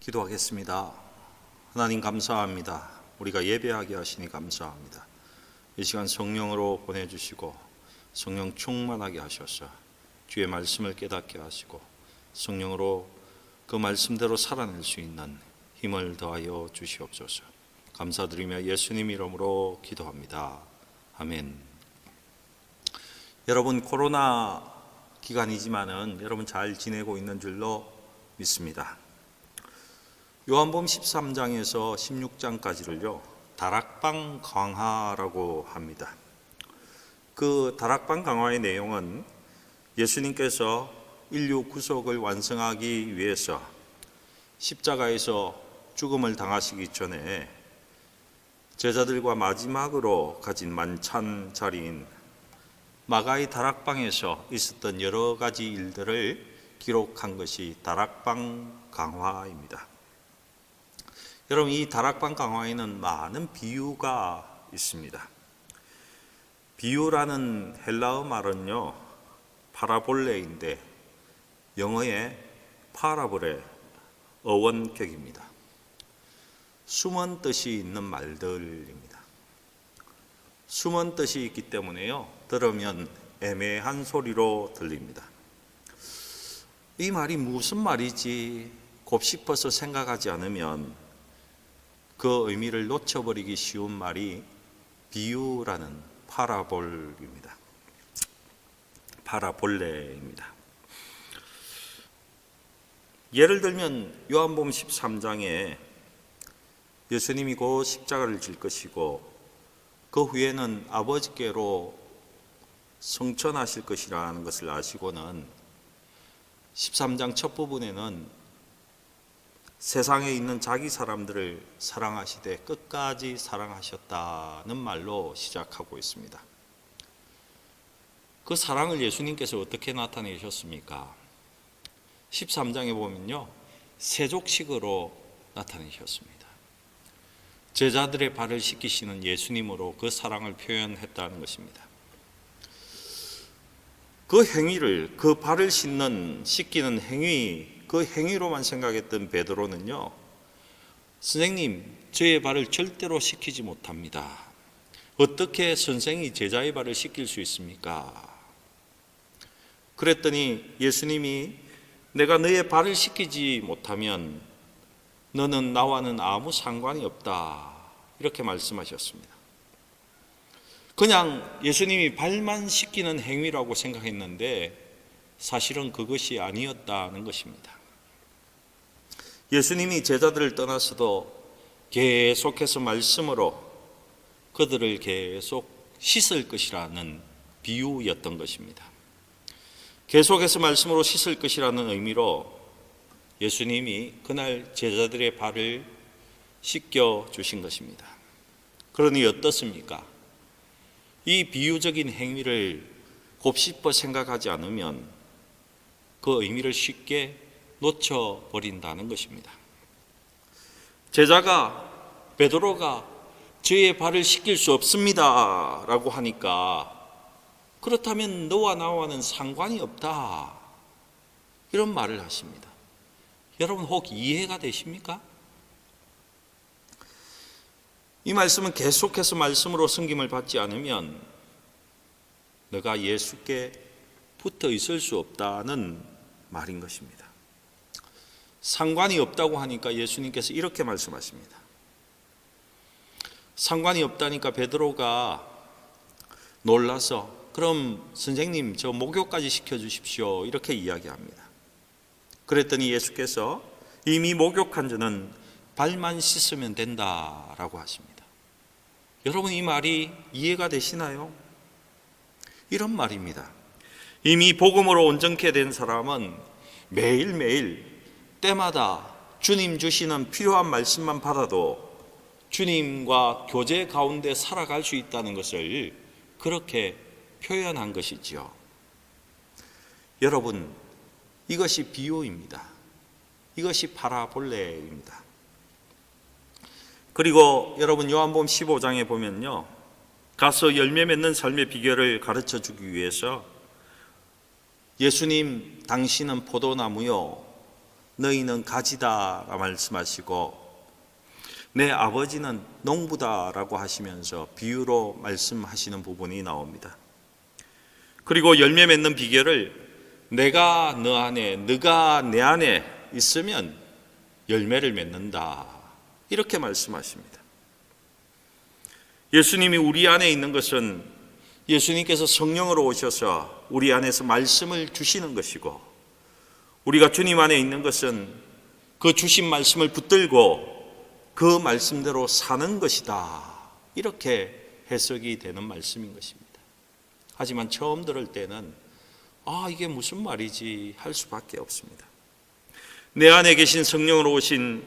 기도하겠습니다. 하나님 감사합니다. 우리가 예배하게 하시니 감사합니다. 이 시간 성령으로 보내주시고 성령 충만하게 하셔서 주의 말씀을 깨닫게 하시고 성령으로 그 말씀대로 살아낼 수 있는 힘을 더하여 주시옵소서. 감사드리며 예수님 이름으로 기도합니다. 아멘. 여러분, 코로나 기간이지만은 여러분 잘 지내고 있는 줄로 믿습니다. 요한복음 13장에서 16장까지를요 다락방 강화라고 합니다. 그 다락방 강화의 내용은 예수님께서 인류 구속을 완성하기 위해서 십자가에서 죽음을 당하시기 전에 제자들과 마지막으로 가진 만찬 자리인 마가의 다락방에서 있었던 여러 가지 일들을 기록한 것이 다락방 강화입니다. 여러분, 이 다락방 강화에는 많은 비유가 있습니다. 비유라는 헬라어 말은요 파라볼레인데 영어의 파라볼의 어원격입니다. 숨은 뜻이 있는 말들입니다. 숨은 뜻이 있기 때문에요 들으면 애매한 소리로 들립니다. 이 말이 무슨 말이지 곱씹어서 생각하지 않으면 그 의미를 놓쳐버리기 쉬운 말이 비유라는 파라볼입니다. 파라볼레입니다. 예를 들면 요한복음 13장에 예수님이 곧 십자가를 질 것이고 그 후에는 아버지께로 승천하실 것이라는 것을 아시고는 13장 첫 부분에는 세상에 있는 자기 사람들을 사랑하시되 끝까지 사랑하셨다는 말로 시작하고 있습니다. 그 사랑을 예수님께서 어떻게 나타내셨습니까? 13장에 보면요 세족식으로 나타내셨습니다. 제자들의 발을 씻기시는 예수님으로 그 사랑을 표현했다는 것입니다. 그 행위를, 그 발을 씻기는 행위, 그 행위로만 생각했던 베드로는요 선생님, 저의 발을 절대로 씻기지 못합니다. 어떻게 선생이 제자의 발을 씻길 수 있습니까? 그랬더니 예수님이 내가 너의 발을 씻기지 못하면 너는 나와는 아무 상관이 없다 이렇게 말씀하셨습니다. 그냥 예수님이 발만 씻기는 행위라고 생각했는데 사실은 그것이 아니었다는 것입니다. 예수님이 제자들을 떠나서도 계속해서 말씀으로 그들을 계속 씻을 것이라는 비유였던 것입니다. 계속해서 말씀으로 씻을 것이라는 의미로 예수님이 그날 제자들의 발을 씻겨 주신 것입니다. 그러니 어떻습니까? 이 비유적인 행위를 곱씹어 생각하지 않으면 그 의미를 쉽게 놓쳐버린다는 것입니다. 베드로가 저의 발을 씻길 수 없습니다 라고 하니까 그렇다면 너와 나와는 상관이 없다 이런 말을 하십니다. 여러분 혹 이해가 되십니까? 이 말씀은 계속해서 말씀으로 섬김을 받지 않으면 너가 예수께 붙어 있을 수 없다는 말인 것입니다. 상관이 없다고 하니까 예수님께서 이렇게 말씀하십니다. 상관이 없다니까 베드로가 놀라서 그럼 선생님 저 목욕까지 시켜주십시오 이렇게 이야기합니다. 그랬더니 예수께서 이미 목욕한 자는 발만 씻으면 된다라고 하십니다. 여러분 이 말이 이해가 되시나요? 이런 말입니다. 이미 복음으로 온전케 된 사람은 매일매일 때마다 주님 주시는 필요한 말씀만 받아도 주님과 교제 가운데 살아갈 수 있다는 것을 그렇게 표현한 것이지요. 여러분 이것이 비유입니다. 이것이 파라볼레입니다. 그리고 여러분 요한복음 15장에 보면요 가서 열매 맺는 삶의 비결을 가르쳐 주기 위해서 예수님 당신은 포도나무요 너희는 가지다라 말씀하시고 내 아버지는 농부다라고 하시면서 비유로 말씀하시는 부분이 나옵니다. 그리고 열매 맺는 비결을 내가 너 안에, 너가 내 안에 있으면 열매를 맺는다, 이렇게 말씀하십니다. 예수님이 우리 안에 있는 것은 예수님께서 성령으로 오셔서 우리 안에서 말씀을 주시는 것이고, 우리가 주님 안에 있는 것은 그 주신 말씀을 붙들고 그 말씀대로 사는 것이다, 이렇게 해석이 되는 말씀인 것입니다. 하지만 처음 들을 때는 이게 무슨 말이지 할 수밖에 없습니다. 내 안에 계신 성령으로 오신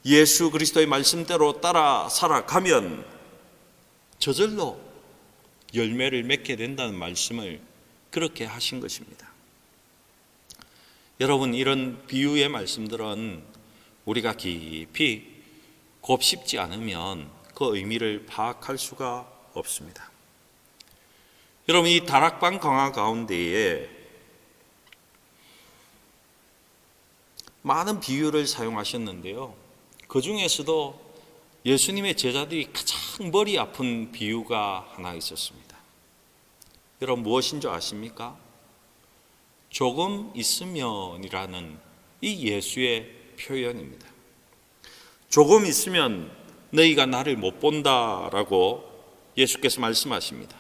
예수 그리스도의 말씀대로 따라 살아가면 저절로 열매를 맺게 된다는 말씀을 그렇게 하신 것입니다. 여러분, 이런 비유의 말씀들은 우리가 깊이 곱씹지 않으면 그 의미를 파악할 수가 없습니다. 여러분, 이 다락방 강화 가운데에 많은 비유를 사용하셨는데요, 그 중에서도 예수님의 제자들이 가장 머리 아픈 비유가 하나 있었습니다. 여러분, 무엇인 줄 아십니까? 조금 있으면이라는 이 예수의 표현입니다. 조금 있으면 너희가 나를 못 본다라고 예수께서 말씀하십니다.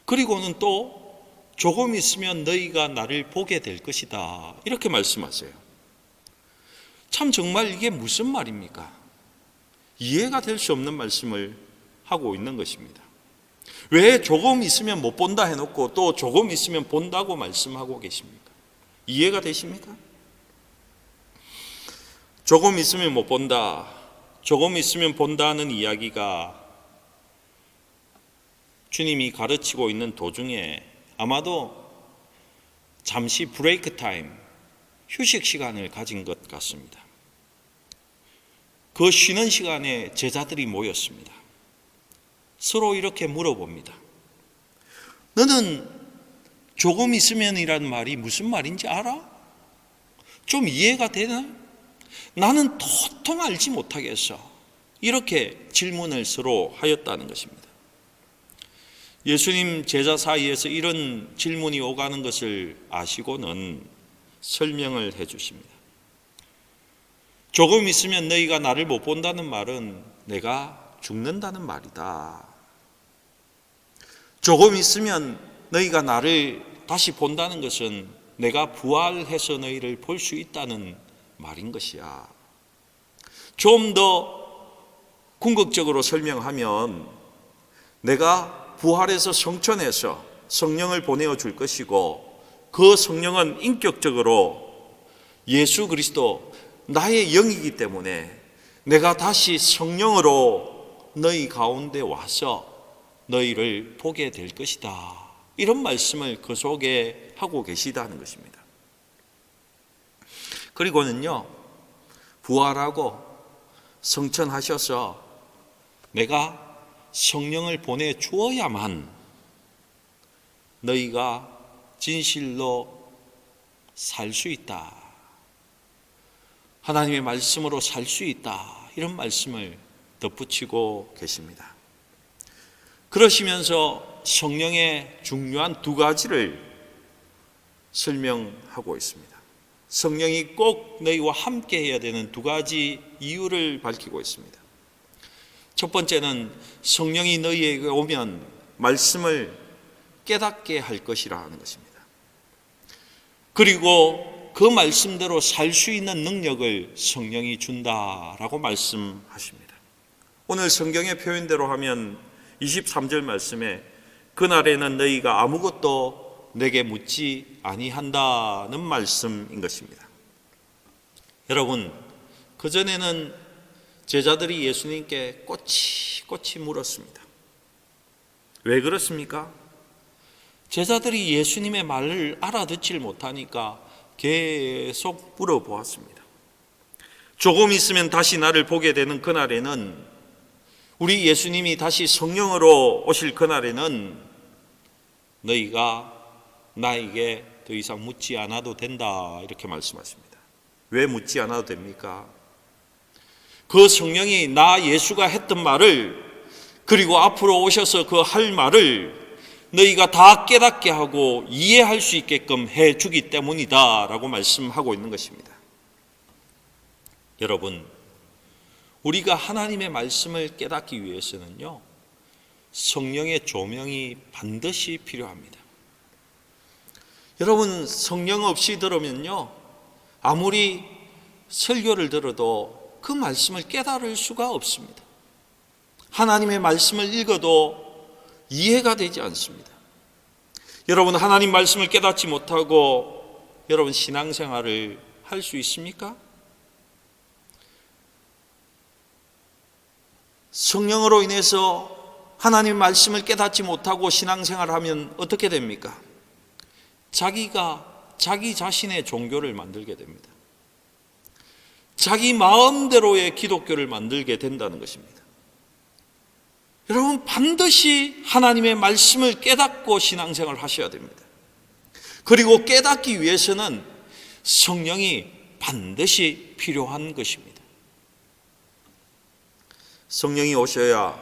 그리고는 또 조금 있으면 너희가 나를 보게 될 것이다, 이렇게 말씀하세요. 참 정말 이게 무슨 말입니까? 이해가 될 수 없는 말씀을 하고 있는 것입니다. 왜 조금 있으면 못 본다 해놓고 또 조금 있으면 본다고 말씀하고 계십니까? 이해가 되십니까? 조금 있으면 못 본다, 조금 있으면 본다는 이야기가 주님이 가르치고 있는 도중에 아마도 잠시 브레이크 타임, 휴식 시간을 가진 것 같습니다. 그 쉬는 시간에 제자들이 모였습니다. 서로 이렇게 물어봅니다. 너는 조금 있으면이라는 말이 무슨 말인지 알아? 좀 이해가 되나? 나는 도통 알지 못하겠어. 이렇게 질문을 서로 하였다는 것입니다. 예수님 제자 사이에서 이런 질문이 오가는 것을 아시고는 설명을 해 주십니다. 조금 있으면 너희가 나를 못 본다는 말은 내가 죽는다는 말이다. 조금 있으면 너희가 나를 다시 본다는 것은 내가 부활해서 너희를 볼 수 있다는 말인 것이야. 좀 더 궁극적으로 설명하면 내가 부활해서 성천해서 성령을 보내어 줄 것이고, 그 성령은 인격적으로 예수 그리스도 나의 영이기 때문에 내가 다시 성령으로 너희 가운데 와서 너희를 보게 될 것이다, 이런 말씀을 그 속에 하고 계시다는 것입니다. 그리고는요, 부활하고 성천하셔서 내가 성령을 보내주어야만 너희가 진실로 살 수 있다, 하나님의 말씀으로 살 수 있다, 이런 말씀을 덧붙이고 계십니다. 그러시면서 성령의 중요한 두 가지를 설명하고 있습니다. 성령이 꼭 너희와 함께 해야 되는 두 가지 이유를 밝히고 있습니다. 첫 번째는 성령이 너희에게 오면 말씀을 깨닫게 할 것이라 하는 것입니다. 그리고 그 말씀대로 살 수 있는 능력을 성령이 준다라고 말씀하십니다. 오늘 성경의 표현대로 하면 23절 말씀에 그날에는 너희가 아무것도 내게 묻지 아니한다는 말씀인 것입니다. 여러분, 그전에는 제자들이 예수님께 꼬치꼬치 물었습니다. 왜 그렇습니까? 제자들이 예수님의 말을 알아듣질 못하니까 계속 물어보았습니다. 조금 있으면 다시 나를 보게 되는 그날에는, 우리 예수님이 다시 성령으로 오실 그날에는 너희가 나에게 더 이상 묻지 않아도 된다, 이렇게 말씀하십니다. 왜 묻지 않아도 됩니까? 그 성령이 나 예수가 했던 말을, 그리고 앞으로 오셔서 그 할 말을 너희가 다 깨닫게 하고 이해할 수 있게끔 해주기 때문이다 라고 말씀하고 있는 것입니다. 여러분, 우리가 하나님의 말씀을 깨닫기 위해서는요, 성령의 조명이 반드시 필요합니다. 여러분, 성령 없이 들으면요, 아무리 설교를 들어도 그 말씀을 깨달을 수가 없습니다. 하나님의 말씀을 읽어도 이해가 되지 않습니다. 여러분, 하나님 말씀을 깨닫지 못하고 여러분 신앙생활을 할 수 있습니까? 성령으로 인해서 하나님 말씀을 깨닫지 못하고 신앙생활을 하면 어떻게 됩니까? 자기가 자기 자신의 종교를 만들게 됩니다. 자기 마음대로의 기독교를 만들게 된다는 것입니다. 여러분, 반드시 하나님의 말씀을 깨닫고 신앙생활을 하셔야 됩니다. 그리고 깨닫기 위해서는 성령이 반드시 필요한 것입니다. 성령이 오셔야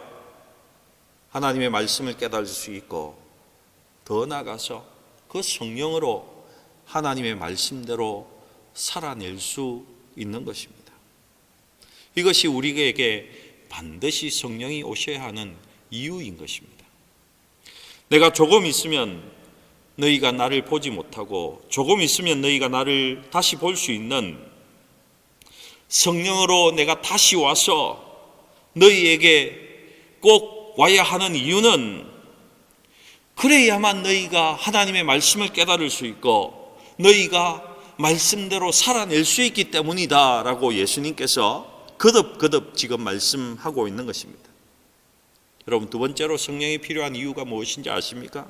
하나님의 말씀을 깨달을 수 있고, 더 나아가서 그 성령으로 하나님의 말씀대로 살아낼 수 있는 것입니다. 이것이 우리에게 반드시 성령이 오셔야 하는 이유인 것입니다. 내가 조금 있으면 너희가 나를 보지 못하고 조금 있으면 너희가 나를 다시 볼 수 있는, 성령으로 내가 다시 와서 너희에게 꼭 와야 하는 이유는, 그래야만 너희가 하나님의 말씀을 깨달을 수 있고 너희가 말씀대로 살아낼 수 있기 때문이다 라고 예수님께서 거듭 지금 말씀하고 있는 것입니다. 여러분, 두 번째로 성령이 필요한 이유가 무엇인지 아십니까?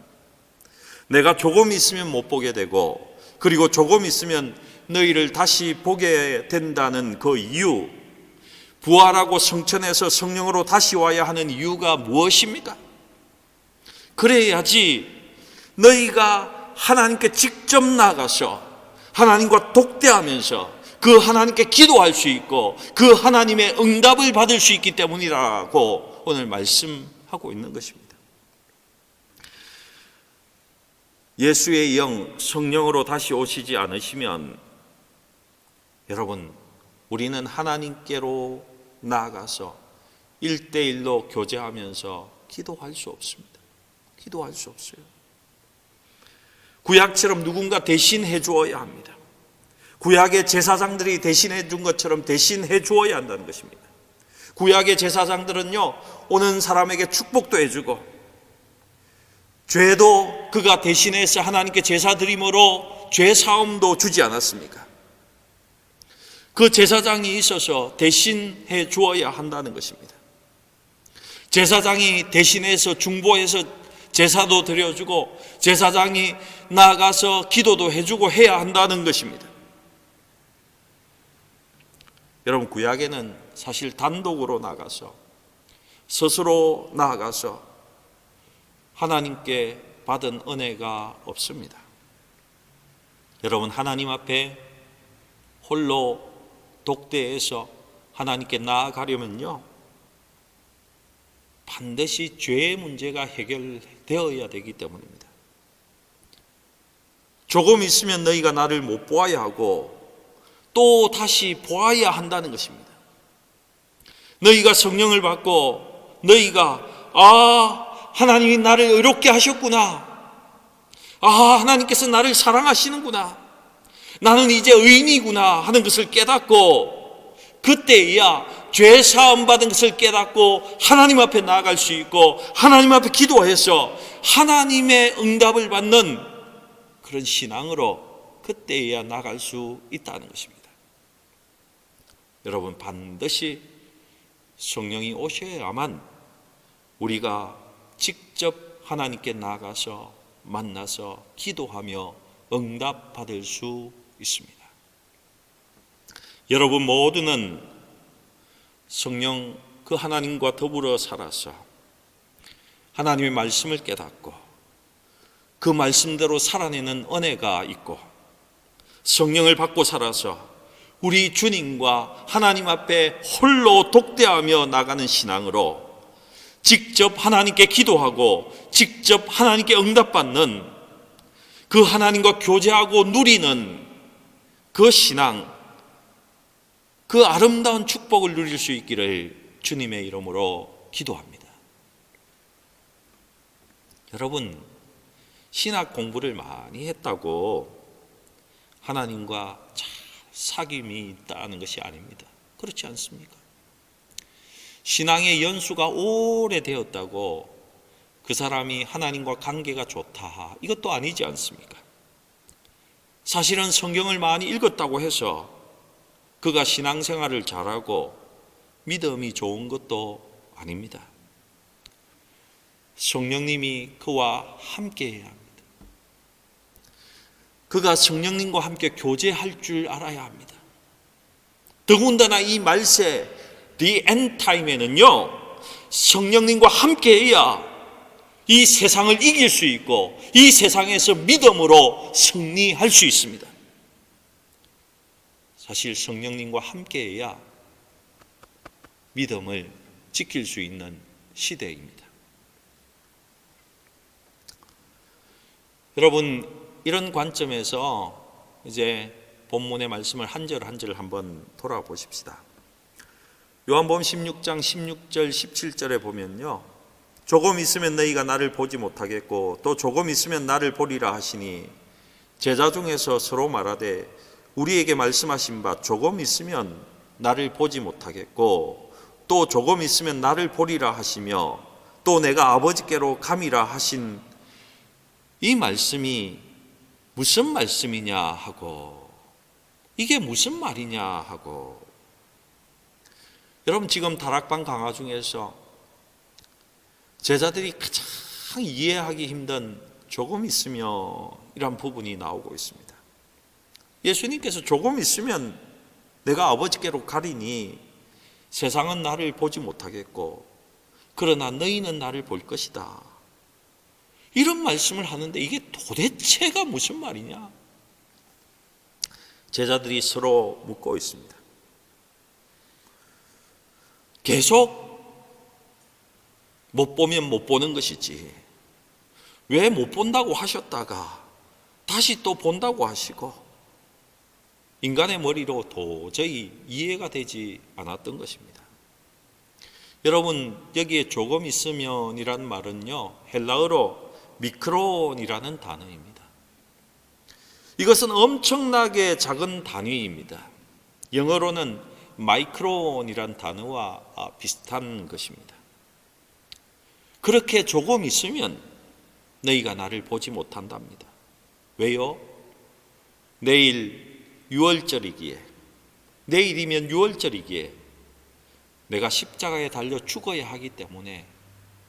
내가 조금 있으면 못 보게 되고, 그리고 조금 있으면 너희를 다시 보게 된다는 그 이유, 부활하고 성천에서 성령으로 다시 와야 하는 이유가 무엇입니까? 그래야지 너희가 하나님께 직접 나가서 하나님과 독대하면서 그 하나님께 기도할 수 있고 그 하나님의 응답을 받을 수 있기 때문이라고 오늘 말씀하고 있는 것입니다. 예수의 영, 성령으로 다시 오시지 않으시면 여러분, 우리는 하나님께로 나아가서 1대1로 교제하면서 기도할 수 없습니다. 기도할 수 없어요. 구약처럼 누군가 대신해 주어야 합니다. 구약의 제사장들이 대신해 준 것처럼 대신해 주어야 한다는 것입니다. 구약의 제사장들은요, 오는 사람에게 축복도 해주고 죄도 그가 대신해서 하나님께 제사 드림으로 죄 사함도 주지 않았습니까? 그 제사장이 있어서 대신해 주어야 한다는 것입니다. 제사장이 대신해서 중보해서 제사도 드려주고 제사장이 나아가서 기도도 해주고 해야 한다는 것입니다. 여러분, 구약에는 사실 단독으로 나가서 스스로 나아가서 하나님께 받은 은혜가 없습니다. 여러분, 하나님 앞에 홀로 독대해서 하나님께 나아가려면요, 반드시 죄의 문제가 해결되어야 되기 때문입니다. 조금 있으면 너희가 나를 못 보아야 하고 또 다시 보아야 한다는 것입니다. 너희가 성령을 받고 너희가 하나님이 나를 의롭게 하셨구나, 하나님께서 나를 사랑하시는구나, 나는 이제 의인이구나 하는 것을 깨닫고, 그때야 죄 사함 받은 것을 깨닫고 하나님 앞에 나아갈 수 있고 하나님 앞에 기도해서 하나님의 응답을 받는 그런 신앙으로 그때야 나아갈 수 있다는 것입니다. 여러분, 반드시 성령이 오셔야만 우리가 직접 하나님께 나아가서 만나서 기도하며 응답 받을 수 있습니다. 여러분 모두는 성령 그 하나님과 더불어 살아서 하나님의 말씀을 깨닫고 그 말씀대로 살아내는 은혜가 있고 성령을 받고 살아서 우리 주님과 하나님 앞에 홀로 독대하며 나가는 신앙으로 직접 하나님께 기도하고 직접 하나님께 응답받는 그 하나님과 교제하고 누리는 그 신앙, 그 아름다운 축복을 누릴 수 있기를 주님의 이름으로 기도합니다. 여러분, 신학 공부를 많이 했다고 하나님과 잘 사귐이 있다는 것이 아닙니다. 그렇지 않습니까? 신앙의 연수가 오래되었다고 그 사람이 하나님과 관계가 좋다, 이것도 아니지 않습니까? 사실은 성경을 많이 읽었다고 해서 그가 신앙생활을 잘하고 믿음이 좋은 것도 아닙니다. 성령님이 그와 함께해야 합니다. 그가 성령님과 함께 교제할 줄 알아야 합니다. 더군다나 이 말세 The End Time에는요, 성령님과 함께해야 이 세상을 이길 수 있고 이 세상에서 믿음으로 승리할 수 있습니다. 사실 성령님과 함께해야 믿음을 지킬 수 있는 시대입니다. 여러분, 이런 관점에서 이제 본문의 말씀을 한 절 한 절 한번 돌아보십시다. 요한복음 16장 16절 17절에 보면요, 조금 있으면 너희가 나를 보지 못하겠고 또 조금 있으면 나를 보리라 하시니 제자 중에서 서로 말하되 우리에게 말씀하신 바 조금 있으면 나를 보지 못하겠고 또 조금 있으면 나를 보리라 하시며 또 내가 아버지께로 감이라 하신 이 말씀이 무슨 말씀이냐 하고, 이게 무슨 말이냐 하고, 여러분, 지금 다락방 강화 중에서 제자들이 가장 이해하기 힘든 조금 있으면 이란 부분이 나오고 있습니다. 예수님께서 조금 있으면 내가 아버지께로 가리니 세상은 나를 보지 못하겠고 그러나 너희는 나를 볼 것이다, 이런 말씀을 하는데 이게 도대체가 무슨 말이냐? 제자들이 서로 묻고 있습니다. 계속 못 보면 못 보는 것이지 왜 못 본다고 하셨다가 다시 또 본다고 하시고, 인간의 머리로 도저히 이해가 되지 않았던 것입니다. 여러분, 여기에 조금 있으면이라는 말은요, 헬라어로 미크론이라는 단어입니다. 이것은 엄청나게 작은 단위입니다. 영어로는 마이크론이라는 단어와 비슷한 것입니다. 그렇게 조금 있으면 너희가 나를 보지 못한답니다. 왜요? 내일 6월절이기에, 내일이면 6월절이기에 내가 십자가에 달려 죽어야 하기 때문에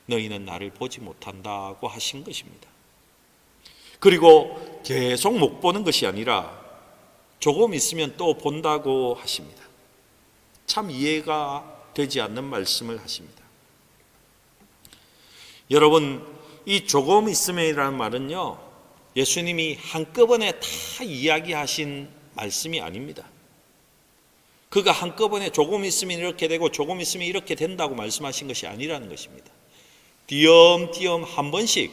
너희는 나를 보지 못한다고 하신 것입니다. 그리고 계속 못 보는 것이 아니라 조금 있으면 또 본다고 하십니다. 참 이해가 되지 않는 말씀을 하십니다. 여러분, 이 조금 있으면이라는 말은요, 예수님이 한꺼번에 다 이야기하신 말씀이 아닙니다. 그가 한꺼번에 조금 있으면 이렇게 되고 조금 있으면 이렇게 된다고 말씀하신 것이 아니라는 것입니다. 띄엄띄엄 한 번씩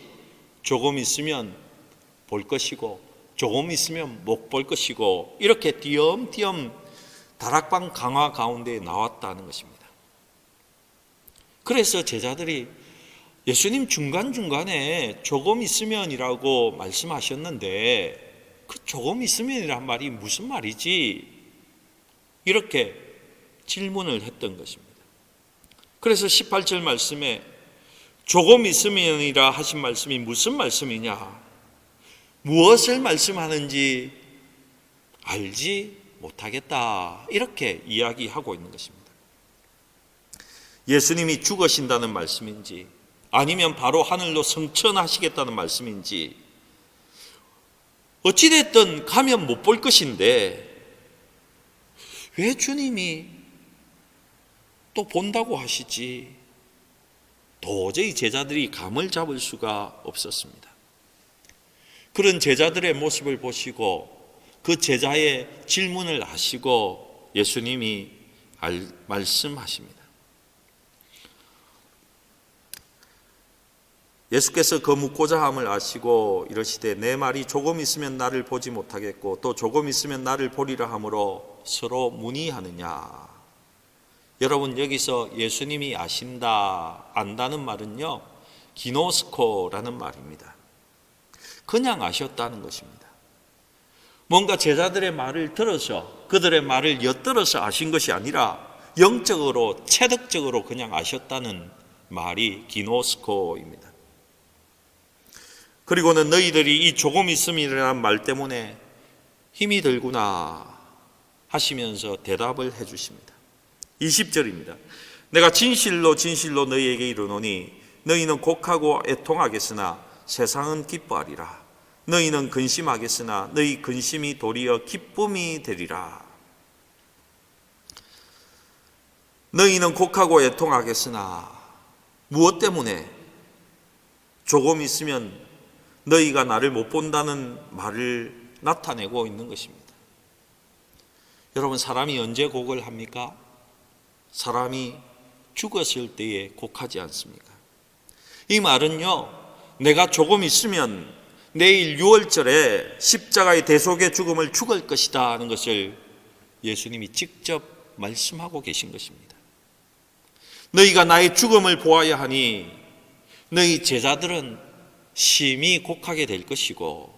조금 있으면 볼 것이고 조금 있으면 못 볼 것이고, 이렇게 띄엄띄엄 다락방 강화 가운데 나왔다는 것입니다. 그래서 제자들이 예수님 중간중간에 조금 있으면이라고 말씀하셨는데 그 조금 있으면이란 말이 무슨 말이지? 이렇게 질문을 했던 것입니다. 그래서 18절 말씀에 조금 있으면이라 하신 말씀이 무슨 말씀이냐, 무엇을 말씀하는지 알지 못하겠다, 이렇게 이야기하고 있는 것입니다. 예수님이 죽으신다는 말씀인지 아니면 바로 하늘로 승천하시겠다는 말씀인지, 어찌됐든 가면 못 볼 것인데 왜 주님이 또 본다고 하시지? 도저히 제자들이 감을 잡을 수가 없었습니다. 그런 제자들의 모습을 보시고 그 제자의 질문을 아시고 예수님이 말씀하십니다. 예수께서 그 묻고자 함을 아시고 이르시되 내 말이 조금 있으면 나를 보지 못하겠고 또 조금 있으면 나를 보리라 하므로 서로 문의하느냐. 여러분, 여기서 예수님이 아신다, 안다는 말은요, 기노스코라는 말입니다. 그냥 아셨다는 것입니다. 뭔가 제자들의 말을 들어서 그들의 말을 엿들어서 아신 것이 아니라 영적으로 체득적으로 그냥 아셨다는 말이 기노스코입니다. 그리고는 너희들이 이 조금 있음이라는 말 때문에 힘이 들구나 하시면서 대답을 해 주십니다. 20절입니다. 내가 진실로 진실로 너희에게 이르노니 너희는 곡하고 애통하겠으나 세상은 기뻐하리라. 너희는 근심하겠으나 너희 근심이 도리어 기쁨이 되리라. 너희는 곡하고 애통하겠으나 무엇 때문에? 조금 있으면 너희가 나를 못 본다는 말을 나타내고 있는 것입니다. 여러분, 사람이 언제 곡을 합니까? 사람이 죽었을 때에 곡하지 않습니까? 이 말은요, 내가 조금 있으면 내일 6월절에 십자가의 대속의 죽음을 죽을 것이다 하는 것을 예수님이 직접 말씀하고 계신 것입니다. 너희가 나의 죽음을 보아야 하니 너희 제자들은 심히 곡하게 될 것이고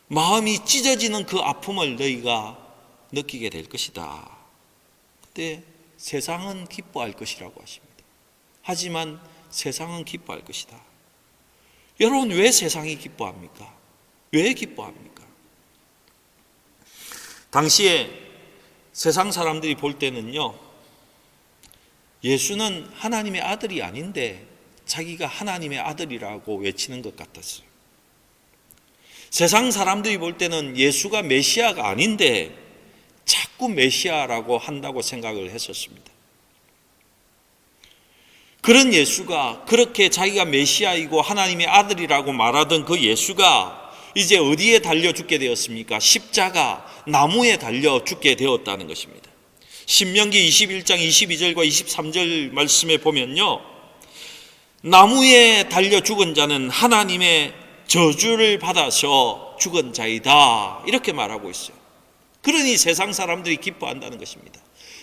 마음이 찢어지는 그 아픔을 너희가 느끼게 될 것이다. 그때 세상은 기뻐할 것이라고 하십니다. 하지만 세상은 기뻐할 것이다. 여러분, 왜 세상이 기뻐합니까? 왜 기뻐합니까? 당시에 세상 사람들이 볼 때는요, 예수는 하나님의 아들이 아닌데 자기가 하나님의 아들이라고 외치는 것 같았어요. 세상 사람들이 볼 때는 예수가 메시아가 아닌데 자꾸 메시아라고 한다고 생각을 했었습니다. 그런 예수가, 그렇게 자기가 메시아이고 하나님의 아들이라고 말하던 그 예수가 이제 어디에 달려 죽게 되었습니까? 십자가, 나무에 달려 죽게 되었다는 것입니다. 신명기 21장 22절과 23절 말씀에 보면요, 나무에 달려 죽은 자는 하나님의 저주를 받아서 죽은 자이다, 이렇게 말하고 있어요. 그러니 세상 사람들이 기뻐한다는 것입니다.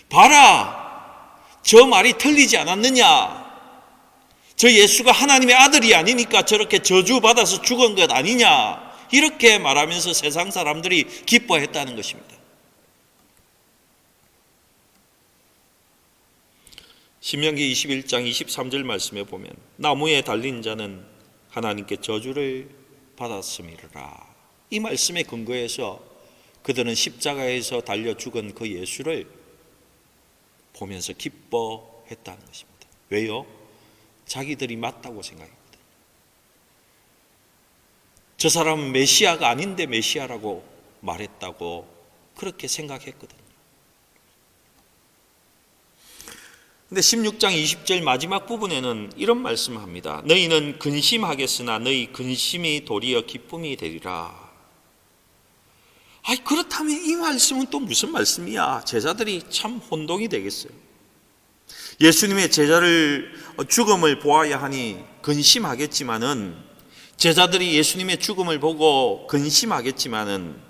봐라, 저 말이 틀리지 않았느냐? 저 예수가 하나님의 아들이 아니니까 저렇게 저주받아서 죽은 것 아니냐? 이렇게 말하면서 세상 사람들이 기뻐했다는 것입니다. 신명기 21장 23절 말씀에 보면 나무에 달린 자는 하나님께 저주를 받았음이라. 이 말씀에 근거해서 그들은 십자가에서 달려 죽은 그 예수를 보면서 기뻐했다는 것입니다. 왜요? 자기들이 맞다고 생각합니다. 저 사람은 메시아가 아닌데 메시아라고 말했다고 그렇게 생각했거든요. 근데 16장 20절 마지막 부분에는 이런 말씀을 합니다. 너희는 근심하겠으나 너희 근심이 도리어 기쁨이 되리라. 그렇다면 이 말씀은 또 무슨 말씀이야? 제자들이 참 혼동이 되겠어요. 예수님의 제자를 죽음을 보아야 하니 근심하겠지만은, 제자들이 예수님의 죽음을 보고 근심하겠지만은,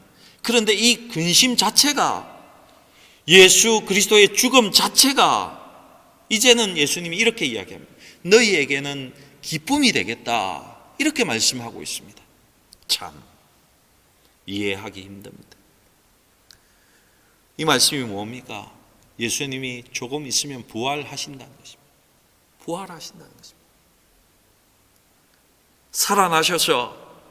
그런데 이 근심 자체가, 예수 그리스도의 죽음 자체가 이제는 예수님이 이렇게 이야기합니다. 너희에게는 기쁨이 되겠다, 이렇게 말씀하고 있습니다. 참 이해하기 힘듭니다. 이 말씀이 뭡니까? 예수님이 조금 있으면 부활하신다는 것입니다. 부활하신다는 것입니다. 살아나셔서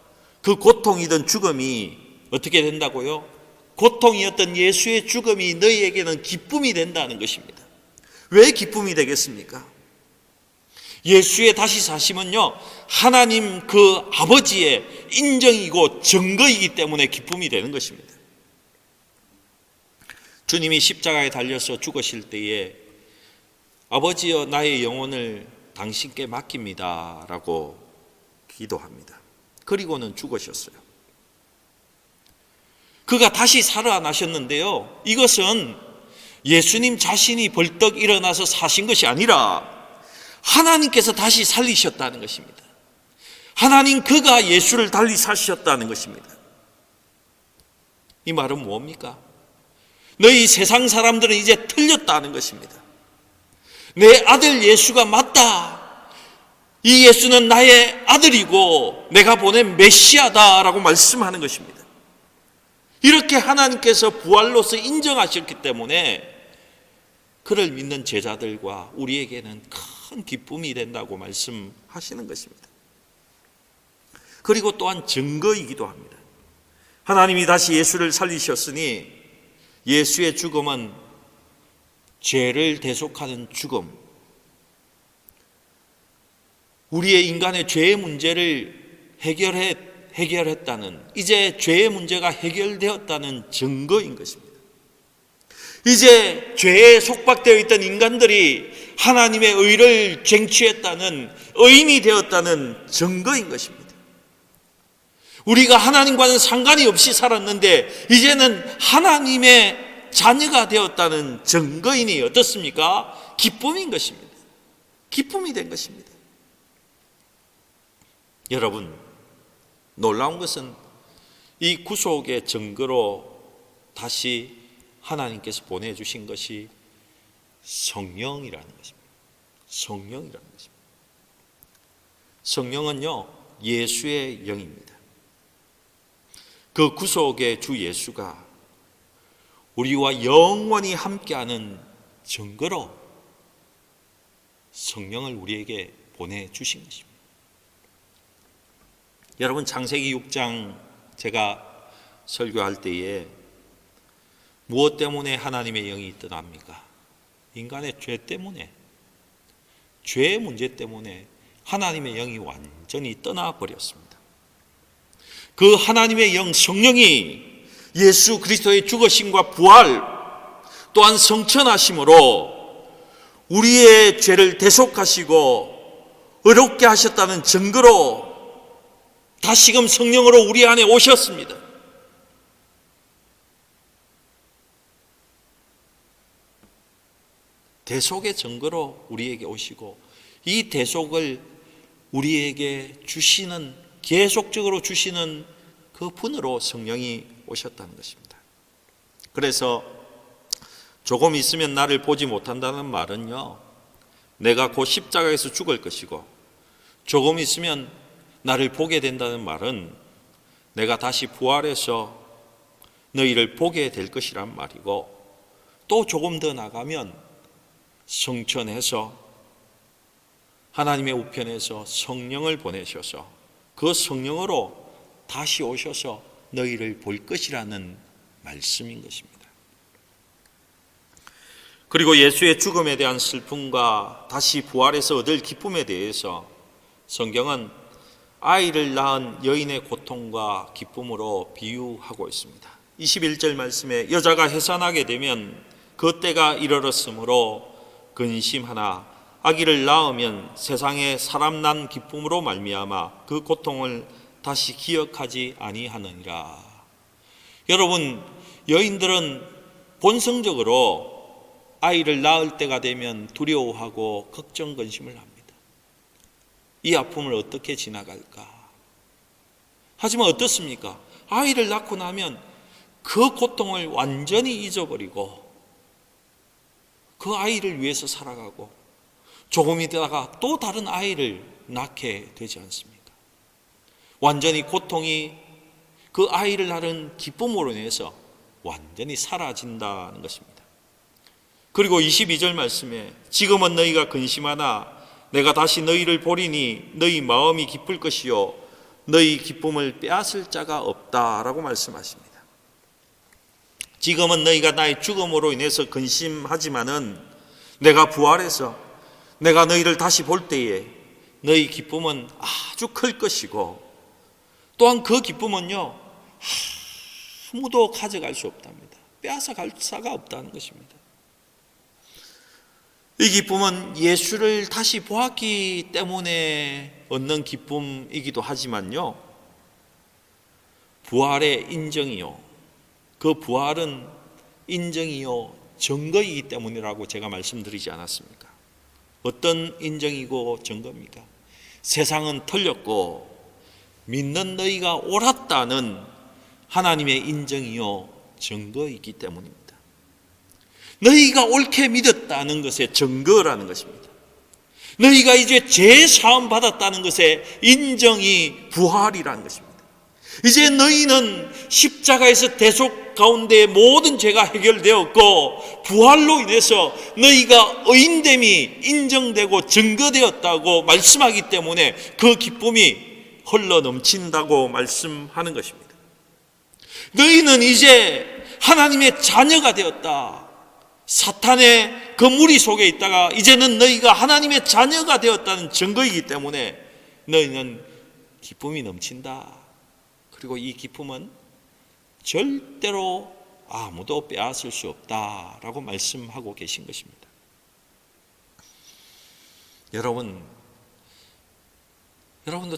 그 고통이던 죽음이 어떻게 된다고요? 고통이었던 예수의 죽음이 너희에게는 기쁨이 된다는 것입니다. 왜 기쁨이 되겠습니까? 예수의 다시 사심은요, 하나님 그 아버지의 인정이고 증거이기 때문에 기쁨이 되는 것입니다. 주님이 십자가에 달려서 죽으실 때에 아버지여 나의 영혼을 당신께 맡깁니다 라고 기도합니다. 그리고는 죽으셨어요. 그가 다시 살아나셨는데요, 이것은 예수님 자신이 벌떡 일어나서 사신 것이 아니라 하나님께서 다시 살리셨다는 것입니다. 하나님 그가 예수를 달리 사셨다는 것입니다. 이 말은 뭡니까? 너희 세상 사람들은 이제 틀렸다는 것입니다. 내 아들 예수가 맞다. 이 예수는 나의 아들이고 내가 보낸 메시아다라고 말씀하는 것입니다. 이렇게 하나님께서 부활로서 인정하셨기 때문에 그를 믿는 제자들과 우리에게는 큰 기쁨이 된다고 말씀하시는 것입니다. 그리고 또한 증거이기도 합니다. 하나님이 다시 예수를 살리셨으니 예수의 죽음은 죄를 대속하는 죽음, 우리의 인간의 죄의 문제를 해결했다는, 이제 죄의 문제가 해결되었다는 증거인 것입니다. 이제 죄에 속박되어 있던 인간들이 하나님의 의를 쟁취했다는, 의인이 되었다는 증거인 것입니다. 우리가 하나님과는 상관이 없이 살았는데 이제는 하나님의 자녀가 되었다는 증거인이 어떻습니까? 기쁨인 것입니다. 기쁨이 된 것입니다. 여러분, 놀라운 것은 이 구속의 증거로 다시 하나님께서 보내주신 것이 성령이라는 것입니다. 성령이라는 것입니다. 성령은요, 예수의 영입니다. 그 구속의 주 예수가 우리와 영원히 함께하는 증거로 성령을 우리에게 보내주신 것입니다. 여러분, 창세기 6장 제가 설교할 때에 무엇 때문에 하나님의 영이 떠납니까? 인간의 죄 때문에, 죄의 문제 때문에 하나님의 영이 완전히 떠나버렸습니다. 그 하나님의 영 성령이 예수 그리스도의 죽으심과 부활 또한 성천하심으로 우리의 죄를 대속하시고 의롭게 하셨다는 증거로 다시금 성령으로 우리 안에 오셨습니다. 대속의 증거로 우리에게 오시고 이 대속을 우리에게 주시는, 계속적으로 주시는 그 분으로 성령이 오셨다는 것입니다. 그래서 조금 있으면 나를 보지 못한다는 말은요, 내가 곧 십자가에서 죽을 것이고 조금 있으면 나를 보게 된다는 말은 내가 다시 부활해서 너희를 보게 될 것이란 말이고, 또 조금 더 나가면 성천해서 하나님의 우편에서 성령을 보내셔서 그 성령으로 다시 오셔서 너희를 볼 것이라는 말씀인 것입니다. 그리고 예수의 죽음에 대한 슬픔과 다시 부활해서 얻을 기쁨에 대해서 성경은 아이를 낳은 여인의 고통과 기쁨으로 비유하고 있습니다. 21절 말씀에 여자가 해산하게 되면 그 때가 이르렀으므로 근심하나 아기를 낳으면 세상에 사람 난 기쁨으로 말미암아 그 고통을 다시 기억하지 아니하느니라. 여러분, 여인들은 본성적으로 아이를 낳을 때가 되면 두려워하고 걱정 근심을 합니다. 이 아픔을 어떻게 지나갈까? 하지만 어떻습니까? 아이를 낳고 나면 그 고통을 완전히 잊어버리고 그 아이를 위해서 살아가고 조금 있다가 또 다른 아이를 낳게 되지 않습니까? 완전히 고통이 그 아이를 낳은 기쁨으로 인해서 완전히 사라진다는 것입니다. 그리고 22절 말씀에 지금은 너희가 근심하나 내가 다시 너희를 보리니 너희 마음이 기쁠 것이요 너희 기쁨을 빼앗을 자가 없다라고 말씀하십니다. 지금은 너희가 나의 죽음으로 인해서 근심하지만은 내가 부활해서 내가 너희를 다시 볼 때에 너희 기쁨은 아주 클 것이고 또한 그 기쁨은요 아무도 가져갈 수 없답니다. 빼앗아갈 자가 없다는 것입니다. 이 기쁨은 예수를 다시 보았기 때문에 얻는 기쁨이기도 하지만요, 부활의 인정이요 그 부활은 인정이요 증거이기 때문이라고 제가 말씀드리지 않았습니까? 어떤 인정이고 증거입니까? 세상은 틀렸고 믿는 너희가 옳았다는 하나님의 인정이요 증거이기 때문입니다. 너희가 옳게 믿었다는 것의 증거라는 것입니다. 너희가 이제 죄 사함 받았다는 것의 인정이 부활이라는 것입니다. 이제 너희는 십자가에서 대속 가운데 모든 죄가 해결되었고 부활로 인해서 너희가 의인됨이 인정되고 증거되었다고 말씀하기 때문에 그 기쁨이 흘러 넘친다고 말씀하는 것입니다. 너희는 이제 하나님의 자녀가 되었다. 사탄의 그 무리 속에 있다가 이제는 너희가 하나님의 자녀가 되었다는 증거이기 때문에 너희는 기쁨이 넘친다. 그리고 이 기쁨은 절대로 아무도 빼앗을 수 없다라고 말씀하고 계신 것입니다. 여러분도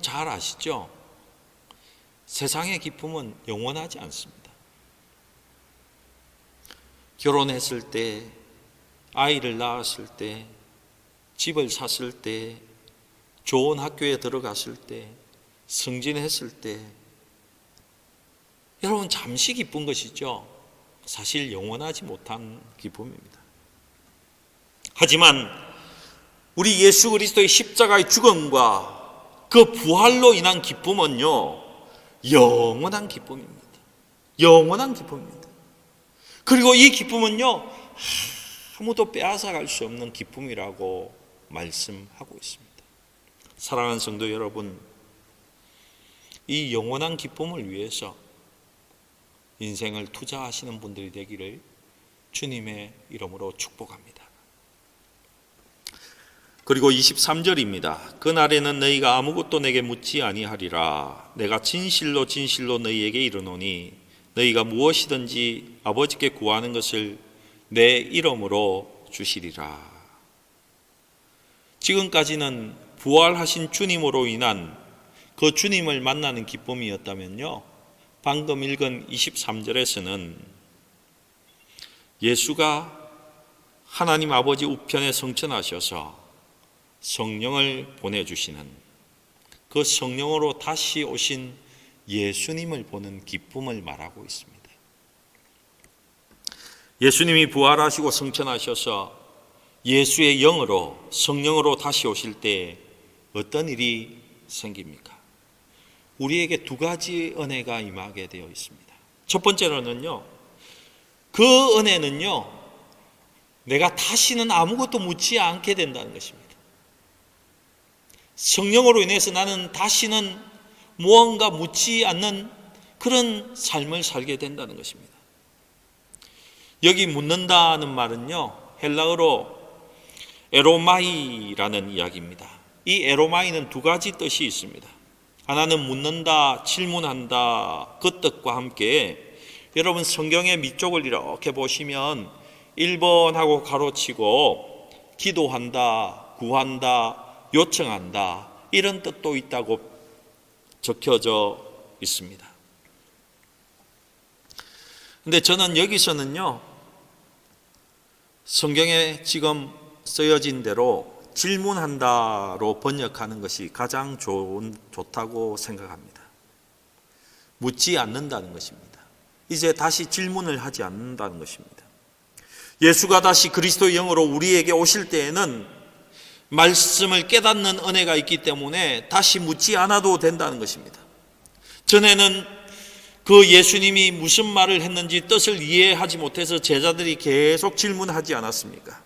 잘 아시죠? 세상의 기쁨은 영원하지 않습니다. 결혼했을 때, 아이를 낳았을 때, 집을 샀을 때, 좋은 학교에 들어갔을 때, 승진했을 때, 여러분 잠시 기쁜 것이죠. 사실 영원하지 못한 기쁨입니다. 하지만 우리 예수 그리스도의 십자가의 죽음과 그 부활로 인한 기쁨은요, 영원한 기쁨입니다. 영원한 기쁨입니다. 그리고 이 기쁨은요, 아무도 빼앗아갈 수 없는 기쁨이라고 말씀하고 있습니다. 사랑하는 성도 여러분, 이 영원한 기쁨을 위해서 인생을 투자하시는 분들이 되기를 주님의 이름으로 축복합니다. 그리고 23절입니다. 그날에는 너희가 아무것도 내게 묻지 아니하리라. 내가 진실로 진실로 너희에게 이르노니 너희가 무엇이든지 아버지께 구하는 것을 내 이름으로 주시리라. 지금까지는 부활하신 주님으로 인한 그 주님을 만나는 기쁨이었다면요, 방금 읽은 23절에서는 예수가 하나님 아버지 우편에 성천하셔서 성령을 보내주시는 그 성령으로 다시 오신 예수님을 보는 기쁨을 말하고 있습니다. 예수님이 부활하시고 성천하셔서 예수의 영으로 성령으로 다시 오실 때 어떤 일이 생깁니까? 우리에게 두 가지 은혜가 임하게 되어 있습니다. 첫 번째로는요, 그 은혜는요, 내가 다시는 아무것도 묻지 않게 된다는 것입니다. 성령으로 인해서 나는 다시는 무언가 묻지 않는 그런 삶을 살게 된다는 것입니다. 여기 묻는다는 말은요, 헬라어로 에로마이라는 이야기입니다. 이 에로마이는 두 가지 뜻이 있습니다. 하나는 묻는다, 질문한다, 그 뜻과 함께 여러분 성경의 밑쪽을 이렇게 보시면 1번하고 가로치고 기도한다, 구한다, 요청한다, 이런 뜻도 있다고 적혀져 있습니다. 근데 저는 여기서는요, 성경에 지금 쓰여진 대로 질문한다로 번역하는 것이 가장 좋다고 생각합니다. 묻지 않는다는 것입니다. 이제 다시 질문을 하지 않는다는 것입니다. 예수가 다시 그리스도의 영으로 우리에게 오실 때에는 말씀을 깨닫는 은혜가 있기 때문에 다시 묻지 않아도 된다는 것입니다. 전에는 그 예수님이 무슨 말을 했는지 뜻을 이해하지 못해서 제자들이 계속 질문하지 않았습니까?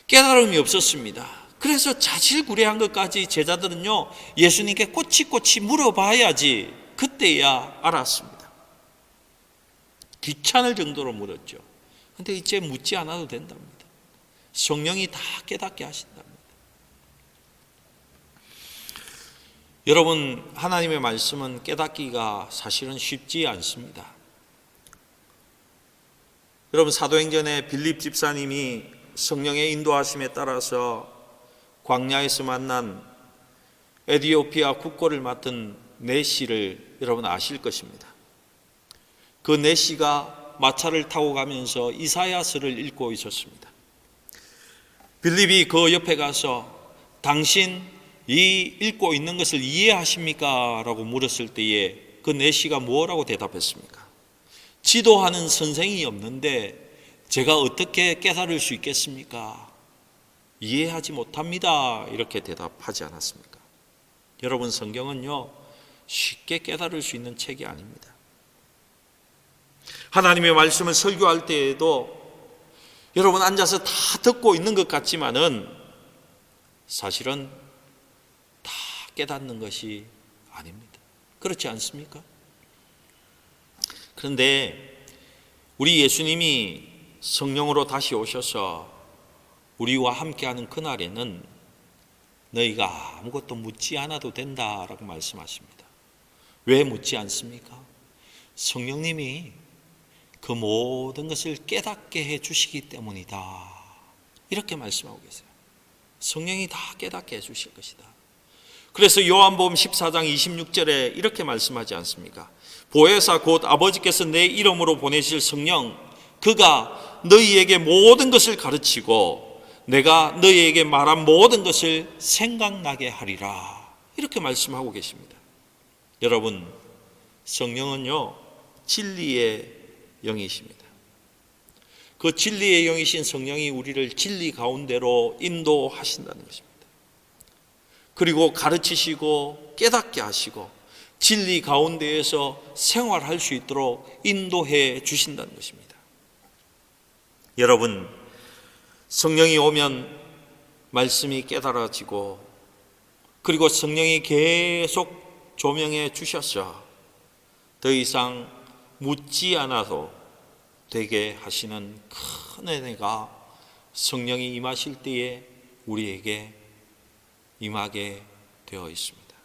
깨달음이 없었습니다. 그래서 자질구레한 것까지 제자들은요, 예수님께 꼬치꼬치 물어봐야지 그때야 알았습니다. 귀찮을 정도로 물었죠. 그런데 이제 묻지 않아도 된답니다. 성령이 다 깨닫게 하신답니다. 여러분, 하나님의 말씀은 깨닫기가 사실은 쉽지 않습니다. 여러분, 사도행전에 빌립 집사님이 성령의 인도하심에 따라서 광야에서 만난 에티오피아 국고를 맡은 네시를 여러분 아실 것입니다. 그 내시가 마차를 타고 가면서 이사야서를 읽고 있었습니다. 빌립이 그 옆에 가서 당신 이 읽고 있는 것을 이해하십니까? 라고 물었을 때에 그 내시가 뭐라고 대답했습니까? 지도하는 선생이 없는데 제가 어떻게 깨달을 수 있겠습니까? 이해하지 못합니다. 이렇게 대답하지 않았습니까? 여러분, 성경은요, 쉽게 깨달을 수 있는 책이 아닙니다. 하나님의 말씀을 설교할 때에도 여러분 앉아서 다 듣고 있는 것 같지만은 사실은 다 깨닫는 것이 아닙니다. 그렇지 않습니까? 그런데 우리 예수님이 성령으로 다시 오셔서 우리와 함께하는 그날에는 너희가 아무것도 묻지 않아도 된다라고 말씀하십니다. 왜 묻지 않습니까? 성령님이 그 모든 것을 깨닫게 해 주시기 때문이다. 이렇게 말씀하고 계세요. 성령이 다 깨닫게 해 주실 것이다. 그래서 요한복음 14장 26절에 이렇게 말씀하지 않습니까? 보혜사 곧 아버지께서 내 이름으로 보내실 성령, 그가 너희에게 모든 것을 가르치고 내가 너희에게 말한 모든 것을 생각나게 하리라. 이렇게 말씀하고 계십니다. 여러분, 성령은요, 진리의 영이십니다. 그 진리의 영이신 성령이 우리를 진리 가운데로 인도하신다는 것입니다. 그리고 가르치시고 깨닫게 하시고 진리 가운데에서 생활할 수 있도록 인도해 주신다는 것입니다. 여러분, 성령이 오면 말씀이 깨달아지고 그리고 성령이 계속 조명해 주셔서 더 이상 묻지 않아도 되게 하시는 큰 은혜가 성령이 임하실 때에 우리에게 임하게 되어 있습니다.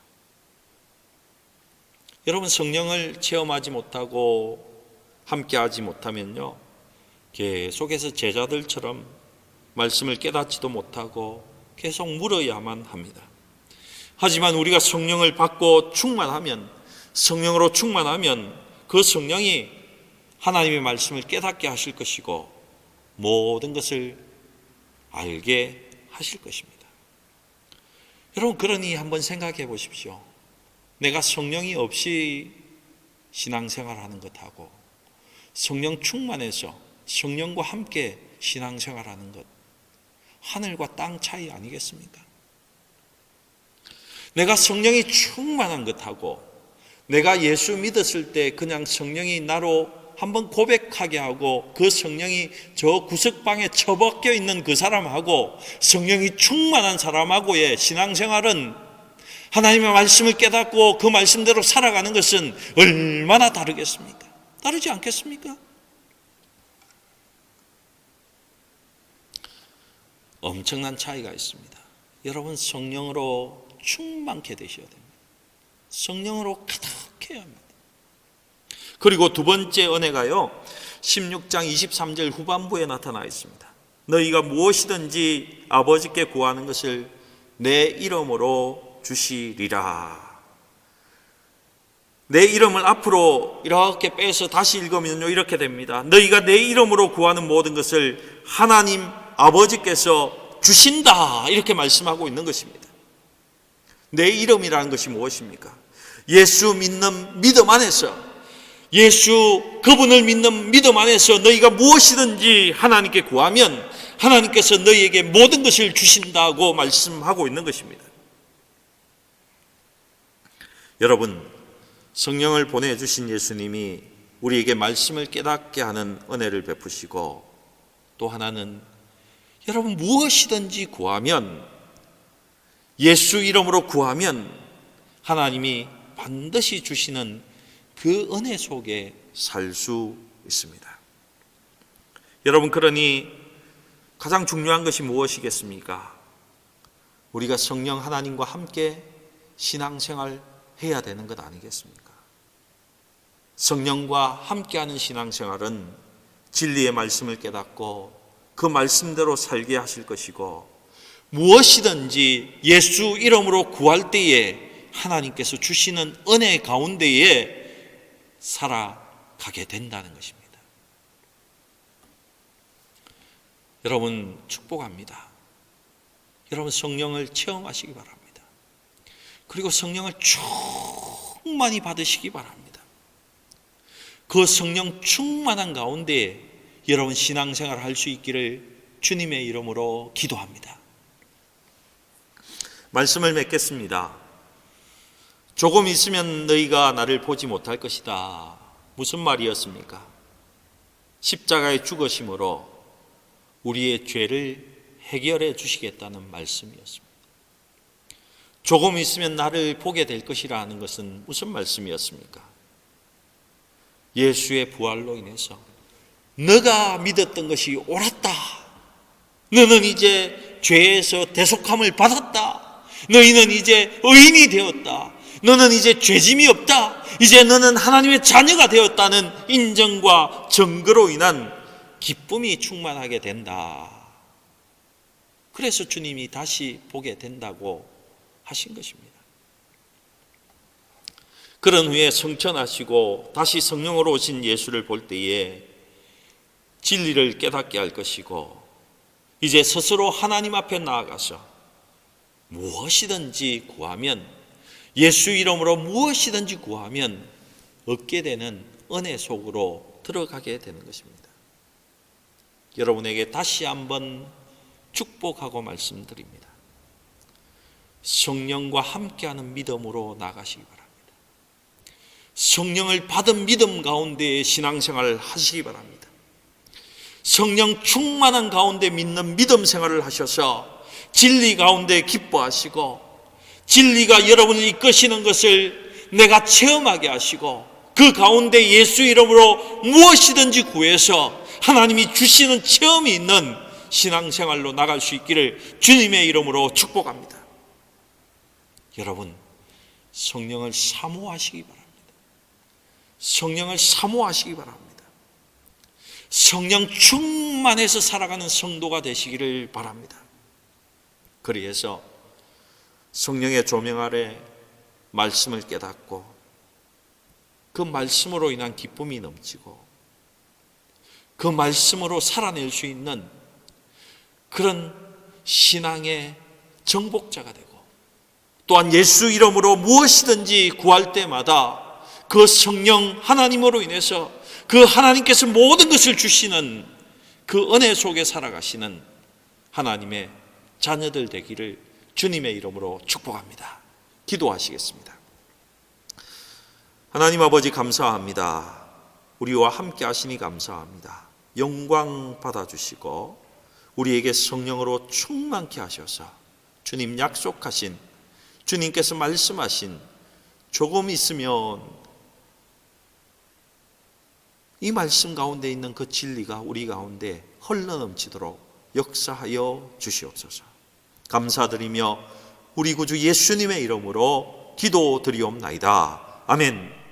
여러분, 성령을 체험하지 못하고 함께하지 못하면요, 계속해서 제자들처럼 말씀을 깨닫지도 못하고 계속 물어야만 합니다. 하지만 우리가 성령을 받고 충만하면, 성령으로 충만하면 그 성령이 하나님의 말씀을 깨닫게 하실 것이고 모든 것을 알게 하실 것입니다. 여러분, 그러니 한번 생각해 보십시오. 내가 성령이 없이 신앙생활하는 것하고 성령 충만해서 성령과 함께 신앙생활하는 것, 하늘과 땅 차이 아니겠습니까? 내가 성령이 충만한 것하고 내가 예수 믿었을 때 그냥 성령이 나로 한번 고백하게 하고 그 성령이 저 구석방에 처박혀 있는 그 사람하고 성령이 충만한 사람하고의 신앙생활은, 하나님의 말씀을 깨닫고 그 말씀대로 살아가는 것은 얼마나 다르겠습니까? 다르지 않겠습니까? 엄청난 차이가 있습니다. 여러분, 성령으로 충만케 되셔야 됩니다. 성령으로 가득해야 합니다. 그리고 두 번째 은혜가요, 16장 23절 후반부에 나타나 있습니다. 너희가 무엇이든지 아버지께 구하는 것을 내 이름으로 주시리라. 내 이름을 앞으로 이렇게 빼서 다시 읽으면요, 이렇게 됩니다. 너희가 내 이름으로 구하는 모든 것을 하나님 아버지께서 주신다. 이렇게 말씀하고 있는 것입니다. 내 이름이라는 것이 무엇입니까? 예수 믿는 믿음 안에서, 예수 그분을 믿는 믿음 안에서 너희가 무엇이든지 하나님께 구하면 하나님께서 너희에게 모든 것을 주신다고 말씀하고 있는 것입니다. 여러분, 성령을 보내주신 예수님이 우리에게 말씀을 깨닫게 하는 은혜를 베푸시고, 또 하나는 여러분 무엇이든지 구하면, 예수 이름으로 구하면 하나님이 반드시 주시는 그 은혜 속에 살 수 있습니다. 여러분, 그러니 가장 중요한 것이 무엇이겠습니까? 우리가 성령 하나님과 함께 신앙생활 해야 되는 것 아니겠습니까? 성령과 함께하는 신앙생활은 진리의 말씀을 깨닫고 그 말씀대로 살게 하실 것이고, 무엇이든지 예수 이름으로 구할 때에 하나님께서 주시는 은혜 가운데에 살아가게 가게 된다는 것입니다. 여러분 축복합니다. 여러분 성령을 체험하시기 바랍니다. 그리고 성령을 충만히 받으시기 바랍니다. 그 성령 충만한 가운데 여러분 신앙생활 할 수 있기를 주님의 이름으로 기도합니다. 말씀을 맺겠습니다. 조금 있으면 너희가 나를 보지 못할 것이다. 무슨 말이었습니까? 십자가의 죽으심으로 우리의 죄를 해결해 주시겠다는 말씀이었습니다. 조금 있으면 나를 보게 될 것이라 하는 것은 무슨 말씀이었습니까? 예수의 부활로 인해서 너가 믿었던 것이 옳았다. 너는 이제 죄에서 대속함을 받았다. 너희는 이제 의인이 되었다. 너는 이제 죄짐이 없다. 이제 너는 하나님의 자녀가 되었다는 인정과 증거로 인한 기쁨이 충만하게 된다. 그래서 주님이 다시 보게 된다고 하신 것입니다. 그런 후에 성천하시고 다시 성령으로 오신 예수를 볼 때에 진리를 깨닫게 할 것이고 이제 스스로 하나님 앞에 나아가서 무엇이든지 구하면 예수 이름으로 무엇이든지 구하면 얻게 되는 은혜 속으로 들어가게 되는 것입니다. 여러분에게 다시 한번 축복하고 말씀드립니다. 성령과 함께하는 믿음으로 나가시기 바랍니다. 성령을 받은 믿음 가운데 신앙생활을 하시기 바랍니다. 성령 충만한 가운데 믿는 믿음 생활을 하셔서 진리 가운데 기뻐하시고 진리가 여러분을 이끄시는 것을 내가 체험하게 하시고 그 가운데 예수 이름으로 무엇이든지 구해서 하나님이 주시는 체험이 있는 신앙생활로 나갈 수 있기를 주님의 이름으로 축복합니다. 여러분 성령을 사모하시기 바랍니다. 성령을 사모하시기 바랍니다. 성령 충만해서 살아가는 성도가 되시기를 바랍니다. 그래서 성령의 조명 아래 말씀을 깨닫고 그 말씀으로 인한 기쁨이 넘치고 그 말씀으로 살아낼 수 있는 그런 신앙의 정복자가 되고 또한 예수 이름으로 무엇이든지 구할 때마다 그 성령 하나님으로 인해서 그 하나님께서 모든 것을 주시는 그 은혜 속에 살아가시는 하나님의 자녀들 되기를 주님의 이름으로 축복합니다. 기도하시겠습니다. 하나님 아버지 감사합니다. 우리와 함께 하시니 감사합니다. 영광 받아주시고 우리에게 성령으로 충만케 하셔서 주님 약속하신 주님께서 말씀하신 조금 있으면 이 말씀 가운데 있는 그 진리가 우리 가운데 흘러넘치도록 역사하여 주시옵소서. 감사드리며 우리 구주 예수님의 이름으로 기도드리옵나이다. 아멘.